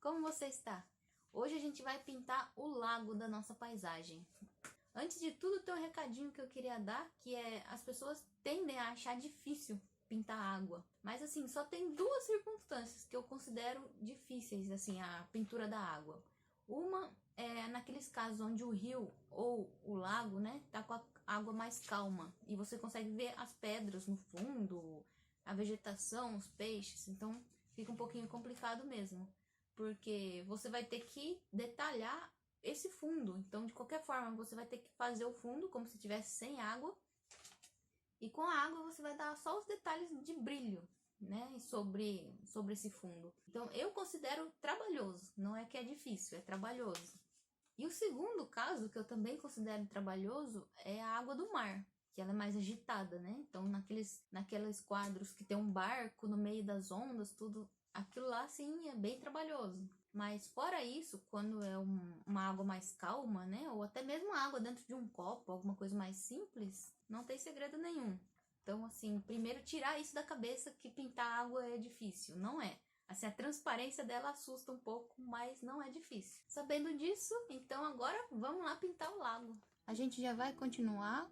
como você está? Hoje a gente vai pintar o lago da nossa paisagem. Antes de tudo, tem um recadinho que eu queria dar, que é as pessoas tendem a achar difícil pintar água. Mas assim, só tem duas circunstâncias que eu considero difíceis, assim, a pintura da água. Uma é naqueles casos onde o rio ou o lago, né, tá com a água mais calma e você consegue ver as pedras no fundo, a vegetação, os peixes, então fica um pouquinho complicado mesmo, porque você vai ter que detalhar esse fundo. Então, de qualquer forma, você vai ter que fazer o fundo como se tivesse sem água. E com a água você vai dar só os detalhes de brilho, né, sobre esse fundo. Então, eu considero trabalhoso. Não é que é difícil, é trabalhoso. E o segundo caso, que eu também considero trabalhoso, é a água do mar, que ela é mais agitada, né? Então, naqueles quadros que tem um barco no meio das ondas, tudo, aquilo lá, sim, é bem trabalhoso. Mas fora isso, quando é uma água mais calma, né? Ou até mesmo água dentro de um copo, alguma coisa mais simples, não tem segredo nenhum. Então, assim, primeiro tirar isso da cabeça que pintar água é difícil. Não é. Assim, a transparência dela assusta um pouco, mas não é difícil. Sabendo disso, então agora vamos lá pintar o lago. A gente já vai continuar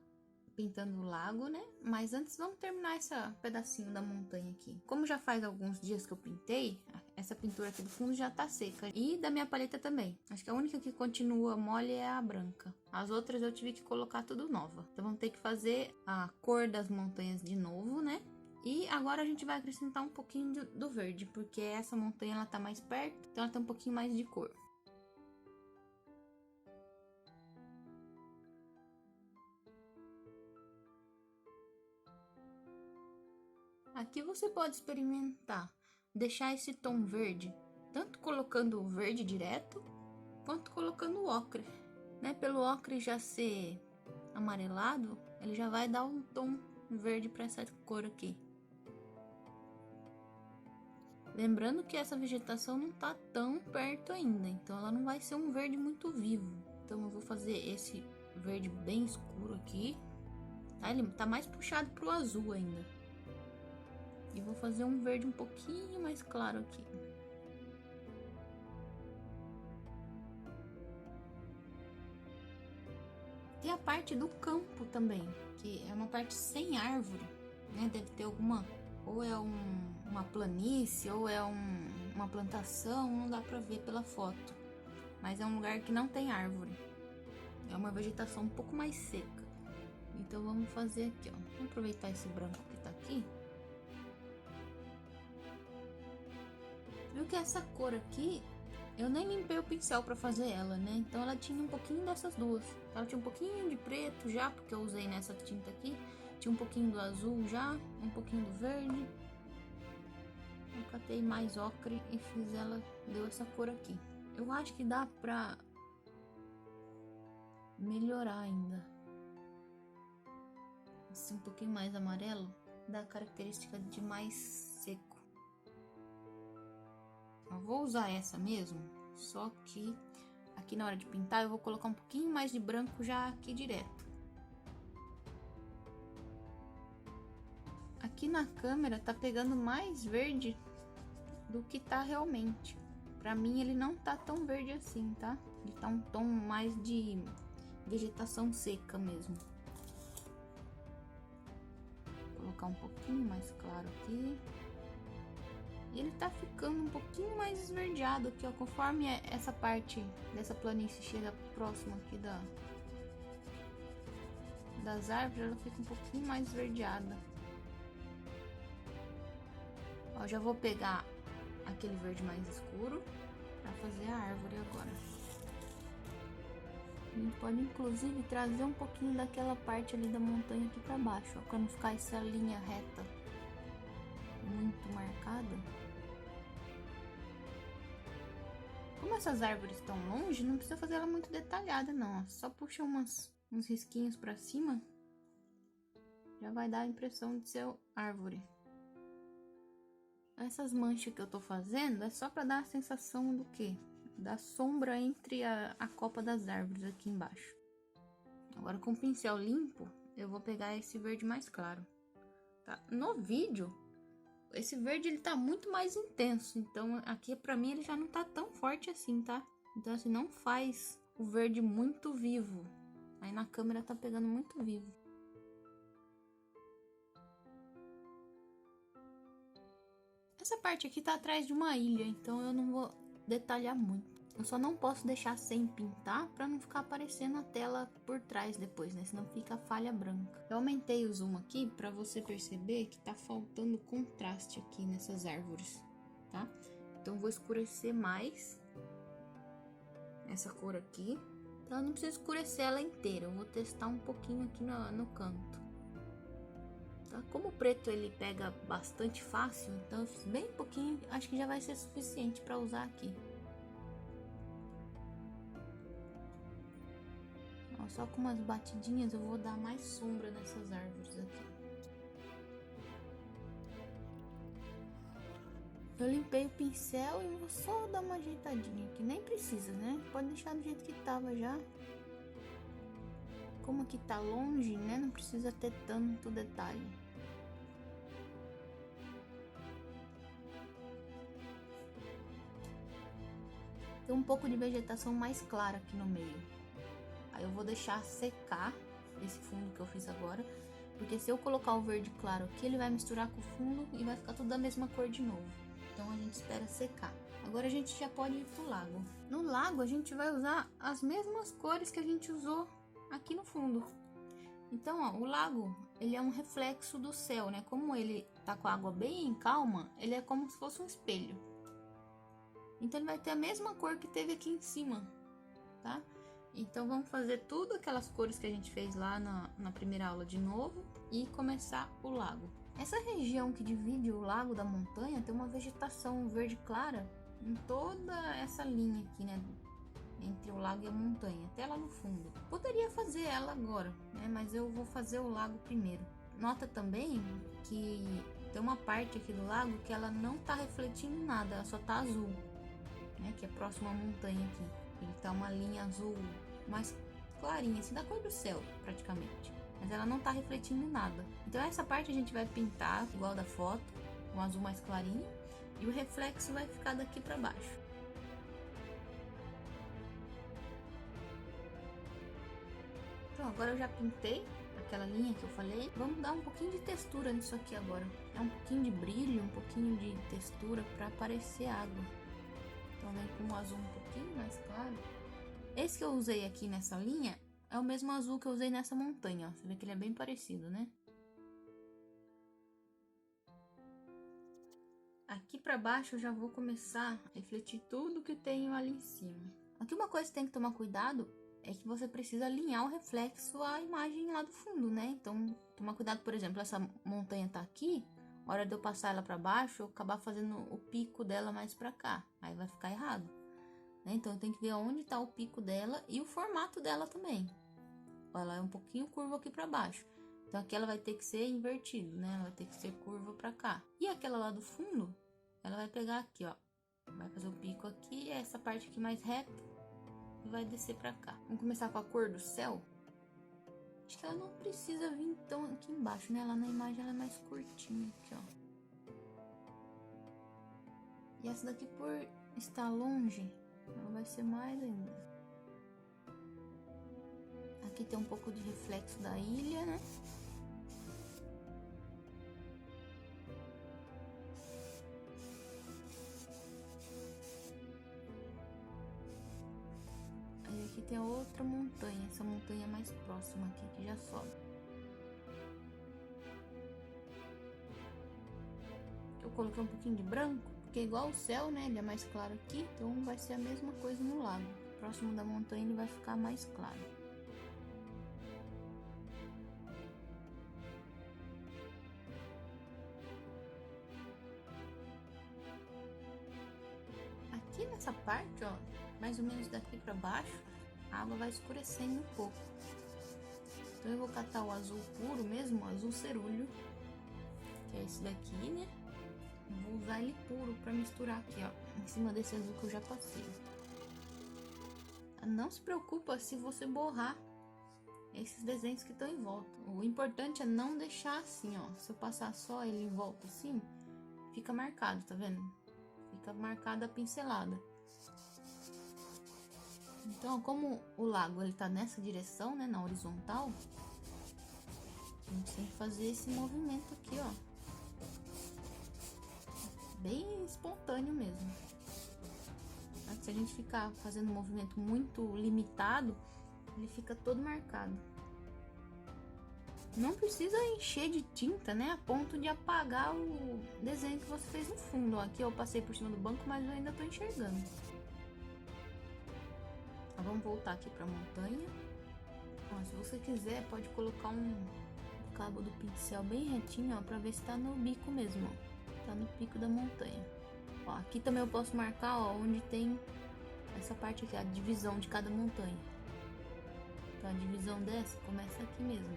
pintando o lago, né? Mas antes vamos terminar esse pedacinho da montanha aqui. Como já faz alguns dias que eu pintei, essa pintura aqui do fundo já tá seca. E da minha paleta também. Acho que a única que continua mole é a branca. As outras eu tive que colocar tudo nova. Então vamos ter que fazer a cor das montanhas de novo, né? E agora a gente vai acrescentar um pouquinho do verde, porque essa montanha ela tá mais perto, então ela tem um pouquinho mais de cor. Aqui você pode experimentar deixar esse tom verde, tanto colocando o verde direto, quanto colocando o ocre, né? Pelo ocre já ser amarelado, ele já vai dar um tom verde para essa cor aqui. Lembrando que essa vegetação não tá tão perto ainda, então ela não vai ser um verde muito vivo. Então eu vou fazer esse verde bem escuro aqui, tá? Ele tá mais puxado pro azul ainda. E vou fazer um verde um pouquinho mais claro aqui. Tem a parte do campo também, que é uma parte sem árvore, né? Deve ter alguma, ou é uma planície, ou é uma plantação, não dá pra ver pela foto. Mas é um lugar que não tem árvore. É uma vegetação um pouco mais seca. Então vamos fazer aqui, ó. Vamos aproveitar esse branco que tá aqui. Viu que essa cor aqui, eu nem limpei o pincel pra fazer ela, né? Então ela tinha um pouquinho dessas duas. Ela tinha um pouquinho de preto já, porque eu usei nessa tinta aqui. Tinha um pouquinho do azul já, um pouquinho do verde. Eu catei mais ocre e fiz ela, deu essa cor aqui. Eu acho que dá pra melhorar ainda. Assim, um pouquinho mais amarelo, dá a característica de mais seco. Eu vou usar essa mesmo, só que aqui na hora de pintar eu vou colocar um pouquinho mais de branco já aqui direto. Aqui na câmera tá pegando mais verde do que tá realmente. Pra mim ele não tá tão verde assim, tá? Ele tá um tom mais de vegetação seca mesmo. Vou colocar um pouquinho mais claro aqui. E ele tá ficando um pouquinho mais esverdeado aqui, ó. Conforme essa parte dessa planície chega próximo aqui das árvores, ela fica um pouquinho mais esverdeada. Ó, já vou pegar aquele verde mais escuro para fazer a árvore agora. A gente pode inclusive trazer um pouquinho daquela parte ali da montanha aqui para baixo, ó, para não ficar essa linha reta muito marcada. Como essas árvores estão longe, não precisa fazer ela muito detalhada não, ó. Só puxa uns risquinhos para cima, já vai dar a impressão de ser árvore. Essas manchas que eu tô fazendo é só para dar a sensação do quê? Da sombra entre a copa das árvores aqui embaixo. Agora com o pincel limpo, eu vou pegar esse verde mais claro. Tá? No vídeo, esse verde ele tá muito mais intenso, então aqui pra mim ele já não tá tão forte assim, tá? Então assim, não faz o verde muito vivo. Aí na câmera tá pegando muito vivo. Essa parte aqui tá atrás de uma ilha, então eu não vou detalhar muito. Eu só não posso deixar sem pintar para não ficar aparecendo a tela por trás depois, né? Senão fica falha branca. Eu aumentei o zoom aqui para você perceber que tá faltando contraste aqui nessas árvores, tá? Então eu vou escurecer mais essa cor aqui. Então eu não preciso escurecer ela inteira, eu vou testar um pouquinho aqui no canto. Tá? Como o preto ele pega bastante fácil, então eu fiz bem pouquinho, acho que já vai ser suficiente para usar aqui. Ó, só com umas batidinhas eu vou dar mais sombra nessas árvores aqui. Eu limpei o pincel e vou só dar uma ajeitadinha aqui, nem precisa, né? Pode deixar do jeito que tava já. Como aqui tá longe, né? Não precisa ter tanto detalhe. Tem um pouco de vegetação mais clara aqui no meio. Aí eu vou deixar secar esse fundo que eu fiz agora, porque se eu colocar o verde claro aqui, ele vai misturar com o fundo e vai ficar tudo da mesma cor de novo. Então a gente espera secar. Agora a gente já pode ir pro lago. No lago a gente vai usar as mesmas cores que a gente usou aqui no fundo. Então, ó, o lago, ele é um reflexo do céu, né? Como ele tá com a água bem calma, ele é como se fosse um espelho. Então ele vai ter a mesma cor que teve aqui em cima, tá? Então vamos fazer tudo aquelas cores que a gente fez lá na primeira aula de novo e começar o lago. Essa região que divide o lago da montanha tem uma vegetação verde clara em toda essa linha aqui, né? Entre o lago e a montanha, até lá no fundo. Poderia fazer ela agora, né? Mas eu vou fazer o lago primeiro. Nota também que tem uma parte aqui do lago que ela não tá refletindo nada, ela só tá azul, né? Que é próximo à montanha aqui. Ele tá uma linha azul mais clarinha, assim, da cor do céu, praticamente. Mas ela não tá refletindo nada. Então essa parte a gente vai pintar igual da foto, um azul mais clarinho, e o reflexo vai ficar daqui para baixo. Então agora eu já pintei aquela linha que eu falei. Vamos dar um pouquinho de textura nisso aqui agora. É um pouquinho de brilho, um pouquinho de textura para aparecer água. Então vem com o azul um pouquinho mais claro. Esse que eu usei aqui nessa linha é o mesmo azul que eu usei nessa montanha, ó. Você vê que ele é bem parecido, né? Aqui para baixo eu já vou começar a refletir tudo que tenho ali em cima. Aqui uma coisa que tem que tomar cuidado é que você precisa alinhar o reflexo à imagem lá do fundo, né? Então, tomar cuidado, por exemplo, essa montanha tá aqui, na hora de eu passar ela para baixo, eu acabar fazendo o pico dela mais para cá, aí vai ficar errado, né? Então, eu tenho que ver onde tá o pico dela e o formato dela também. Ela é um pouquinho curva aqui para baixo, então aqui ela vai ter que ser invertido, né? Ela vai ter que ser curva para cá. E aquela lá do fundo, ela vai pegar aqui, ó, vai fazer o pico aqui, essa parte aqui mais reta, e vai descer pra cá. Vamos começar com a cor do céu. Acho que ela não precisa vir tão aqui embaixo, né? Lá na imagem ela é mais curtinha aqui, ó. E essa daqui, por estar longe, ela vai ser mais ainda. Aqui tem um pouco de reflexo da ilha, né? Aqui tem outra montanha, essa montanha mais próxima aqui, que já sobe. Eu coloquei um pouquinho de branco, porque é igual o céu, né? Ele é mais claro aqui, então vai ser a mesma coisa no lago. Próximo da montanha ele vai ficar mais claro. Aqui nessa parte, ó, mais ou menos daqui para baixo, a água vai escurecendo um pouco. Então eu vou catar o azul puro mesmo, o azul cerúleo, que é esse daqui, né? Eu vou usar ele puro para misturar aqui, ó, em cima desse azul que eu já passei. Não se preocupa se você borrar esses desenhos que estão em volta. O importante é não deixar assim, ó. Se eu passar só ele em volta assim, fica marcado, tá vendo? Fica marcada a pincelada. Então, como o lago ele tá nessa direção, né, na horizontal, a gente tem que fazer esse movimento aqui, ó. Bem espontâneo mesmo. Se a gente ficar fazendo um movimento muito limitado, ele fica todo marcado. Não precisa encher de tinta, né, a ponto de apagar o desenho que você fez no fundo. Ó, aqui eu passei por cima do banco, mas eu ainda tô enxergando. Então, vamos voltar aqui pra montanha. Ó, se você quiser, pode colocar um cabo do pincel bem retinho, ó, pra ver se tá no bico mesmo, ó. Tá no pico da montanha. Ó, aqui também eu posso marcar, ó, onde tem essa parte aqui, a divisão de cada montanha. Então a divisão dessa começa aqui mesmo.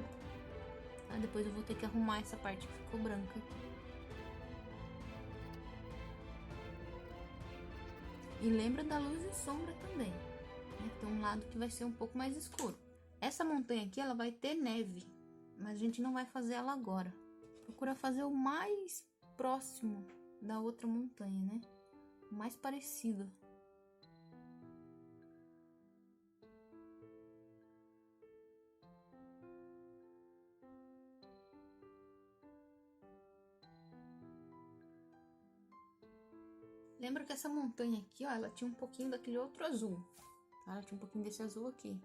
Tá? Depois eu vou ter que arrumar essa parte que ficou branca aqui. E lembra da luz e sombra também, né? Tem um lado que vai ser um pouco mais escuro. Essa montanha aqui, ela vai ter neve, mas a gente não vai fazer ela agora. Procura fazer o mais próximo da outra montanha, né? O mais parecido. Lembra que essa montanha aqui, ó, ela tinha um pouquinho daquele outro azul, tá? Ela tinha um pouquinho desse azul aqui.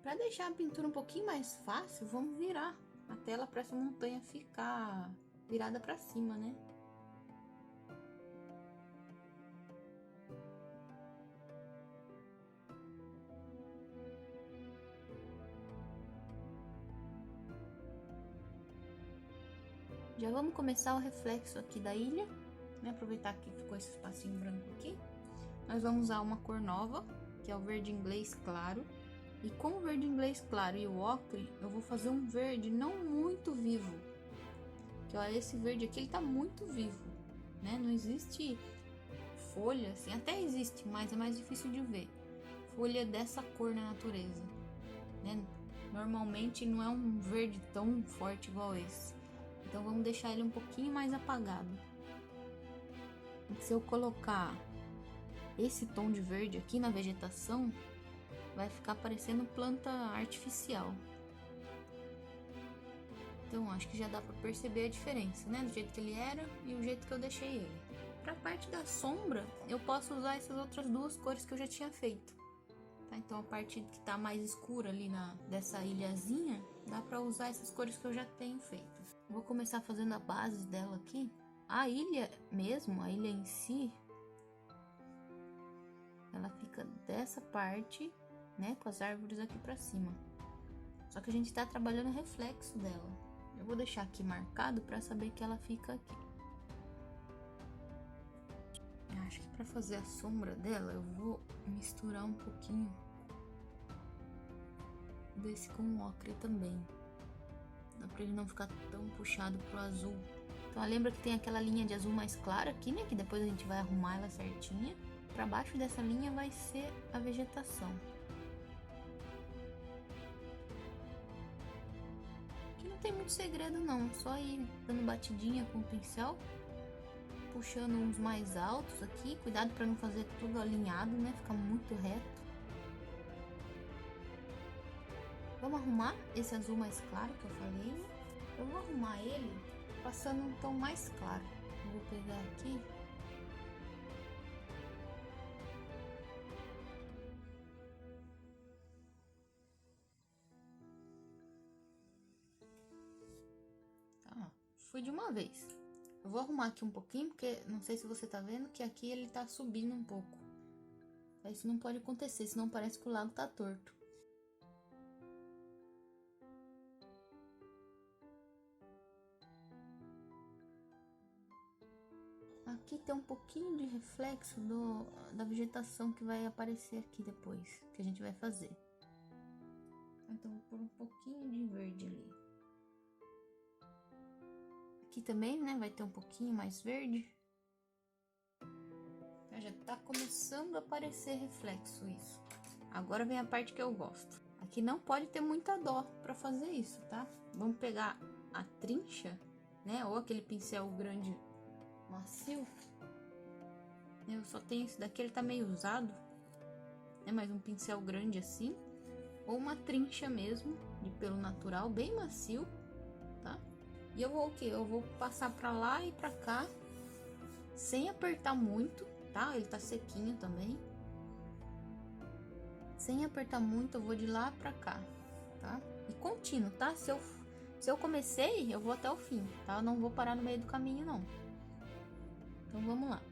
Para deixar a pintura um pouquinho mais fácil, vamos virar a tela para essa montanha ficar virada para cima, né? Já vamos começar o reflexo aqui da ilha, né? Aproveitar que ficou esse espacinho branco aqui. Nós vamos usar uma cor nova, que é o verde inglês claro. E com o verde inglês claro e o ocre, eu vou fazer um verde não muito vivo. Que olha, esse verde aqui, ele tá muito vivo, né? Não existe folha, assim, até existe, mas é mais difícil de ver. Folha dessa cor na natureza, né? Normalmente não é um verde tão forte igual esse. Então vamos deixar ele um pouquinho mais apagado. E se eu colocar esse tom de verde aqui na vegetação, vai ficar parecendo planta artificial. Então acho que já dá para perceber a diferença, né? Do jeito que ele era e o jeito que eu deixei ele. Para a parte da sombra, eu posso usar essas outras duas cores que eu já tinha feito. Tá? Então a parte que tá mais escura ali dessa ilhazinha, dá para usar essas cores que eu já tenho feito. Vou começar fazendo a base dela aqui. A ilha mesmo, a ilha em si, ela fica dessa parte, né, com as árvores aqui para cima. Só que a gente tá trabalhando o reflexo dela. Eu vou deixar aqui marcado para saber que ela fica aqui. Eu acho que para fazer a sombra dela, eu vou misturar um pouquinho desse com o ocre também. Dá pra ele não ficar tão puxado pro azul. Então lembra que tem aquela linha de azul mais clara aqui, né? Que depois a gente vai arrumar ela certinha. Pra baixo dessa linha vai ser a vegetação. Aqui não tem muito segredo não, só ir dando batidinha com o pincel. Puxando uns mais altos aqui. Cuidado pra não fazer tudo alinhado, né? Ficar muito reto. Vamos arrumar esse azul mais claro que eu falei. Eu vou arrumar ele passando um tom mais claro. Eu vou pegar aqui. Tá, fui de uma vez. Eu vou arrumar aqui um pouquinho, porque não sei se você tá vendo que aqui ele tá subindo um pouco. Isso não pode acontecer, senão parece que o lago tá torto. Aqui tem um pouquinho de reflexo da vegetação que vai aparecer aqui depois, que a gente vai fazer. Então vou pôr um pouquinho de verde ali. aqui também, né, vai ter um pouquinho mais verde. Já tá começando a aparecer reflexo isso. Agora vem a parte que eu gosto. Aqui não pode ter muita dó para fazer isso, tá? Vamos pegar a trincha, né? Ou aquele pincel grande macio. Eu só tenho esse daqui, ele tá meio usado. É mais um pincel grande assim. Ou uma trincha mesmo, de pelo natural, bem macio, tá? E eu vou o quê? Eu vou passar pra lá e pra cá, sem apertar muito, tá? Ele tá sequinho também. Sem apertar muito, eu vou de lá pra cá, tá? E contínuo, tá? Se eu comecei, eu vou até o fim, tá? Eu não vou parar no meio do caminho, não. Então, vamos lá.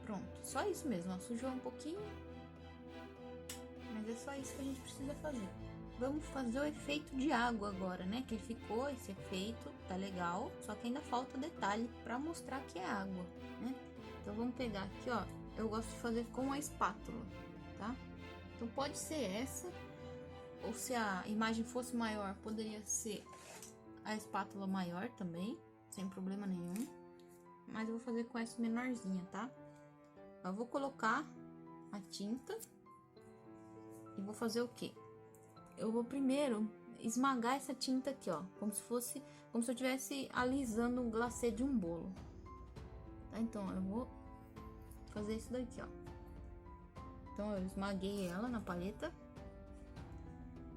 Pronto, só isso mesmo, ó. Sujou um pouquinho, mas é só isso que a gente precisa fazer. Vamos fazer o efeito de água agora, né? Que ficou esse efeito, tá legal, só que ainda falta detalhe para mostrar que é água, né? Então vamos pegar aqui, ó. Eu gosto de fazer com a espátula, tá? Então pode ser essa, ou se a imagem fosse maior, poderia ser a espátula maior também, sem problema nenhum. Mas eu vou fazer com essa menorzinha, tá? Eu vou colocar a tinta e vou fazer o quê? Eu vou primeiro esmagar essa tinta aqui, ó, como se eu estivesse alisando um glacê de um bolo, tá? Então eu vou fazer isso daqui, ó. Então eu esmaguei ela na paleta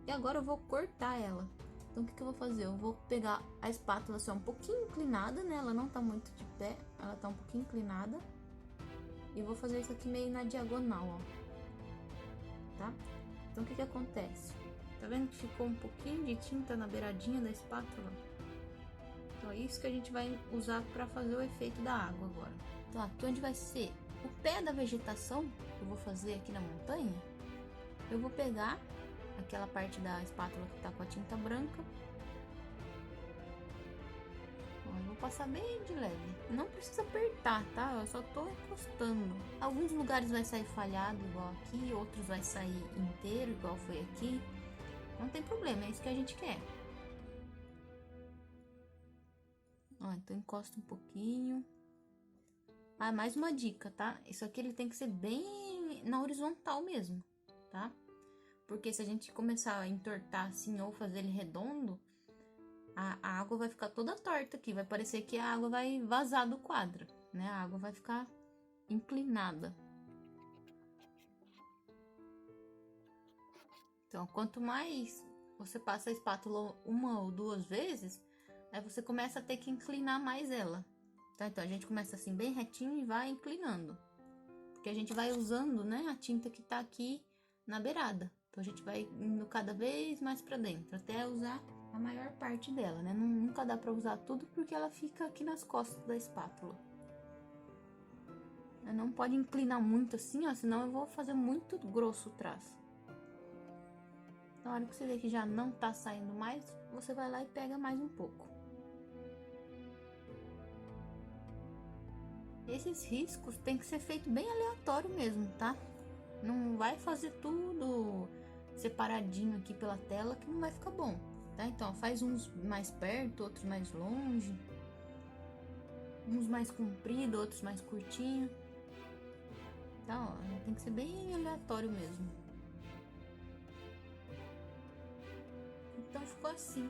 e agora eu vou cortar ela. Então o que eu vou fazer? Eu vou pegar a espátula assim, um pouquinho inclinada, né? Ela não tá muito de pé, ela tá um pouquinho inclinada. E vou fazer isso aqui meio na diagonal, ó, tá? Então o que acontece? Tá vendo que ficou um pouquinho de tinta na beiradinha da espátula? Então é isso que a gente vai usar para fazer o efeito da água agora. Então aqui onde vai ser o pé da vegetação que eu vou fazer aqui na montanha, eu vou pegar aquela parte da espátula que tá com a tinta branca. Ó, eu vou passar bem de leve. Não precisa apertar, tá? Eu só tô encostando. Alguns lugares vai sair falhado igual aqui, outros vai sair inteiro igual foi aqui. Não tem problema, é isso que a gente quer. Ó, então encosta um pouquinho. Ah, mais uma dica, tá? Isso aqui ele tem que ser bem na horizontal mesmo, tá? Porque se a gente começar a entortar assim ou fazer ele redondo, a água vai ficar toda torta aqui. Vai parecer que a água vai vazar do quadro, né? A água vai ficar inclinada. Então, quanto mais você passa a espátula uma ou duas vezes, aí você começa a ter que inclinar mais ela, tá? Então a gente começa assim bem retinho e vai inclinando, porque a gente vai usando, né, a tinta que tá aqui na beirada. Então a gente vai indo cada vez mais para dentro até usar a maior parte dela, né? Nunca dá para usar tudo porque ela fica aqui nas costas da espátula. Não pode inclinar muito assim, ó, senão eu vou fazer muito grosso o traço. Na hora que você vê que já não tá saindo mais, você vai lá e pega mais um pouco. Esses riscos tem que ser feito bem aleatório mesmo, tá? Não vai fazer tudo separadinho aqui pela tela que não vai ficar bom, tá? Então faz uns mais perto, outros mais longe. Uns mais comprido, outros mais curtinho. Tá, ó, tem que ser bem aleatório mesmo. Então ficou assim,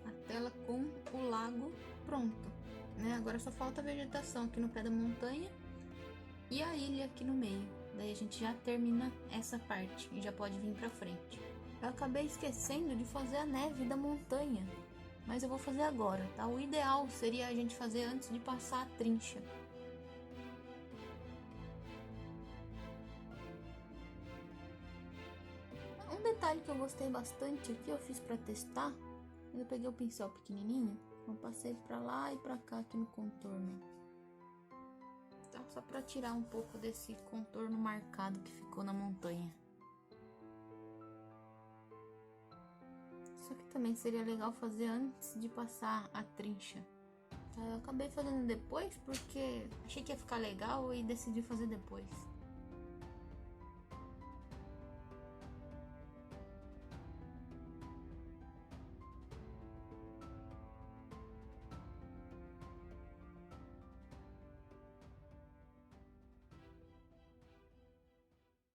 a tela com o lago pronto, né? Agora só falta a vegetação aqui no pé da montanha e a ilha aqui no meio. Daí a gente já termina essa parte e já pode vir pra frente. Eu acabei esquecendo de fazer a neve da montanha, mas eu vou fazer agora, tá? O ideal seria a gente fazer antes de passar a trincha. Um detalhe que eu gostei bastante aqui, eu fiz pra testar, eu peguei o pincel pequenininho, eu passei pra lá e pra cá aqui no contorno. Tá? Só pra tirar um pouco desse contorno marcado que ficou na montanha. Isso aqui também seria legal fazer antes de passar a trincha. Tá? Eu acabei fazendo depois porque achei que ia ficar legal e decidi fazer depois.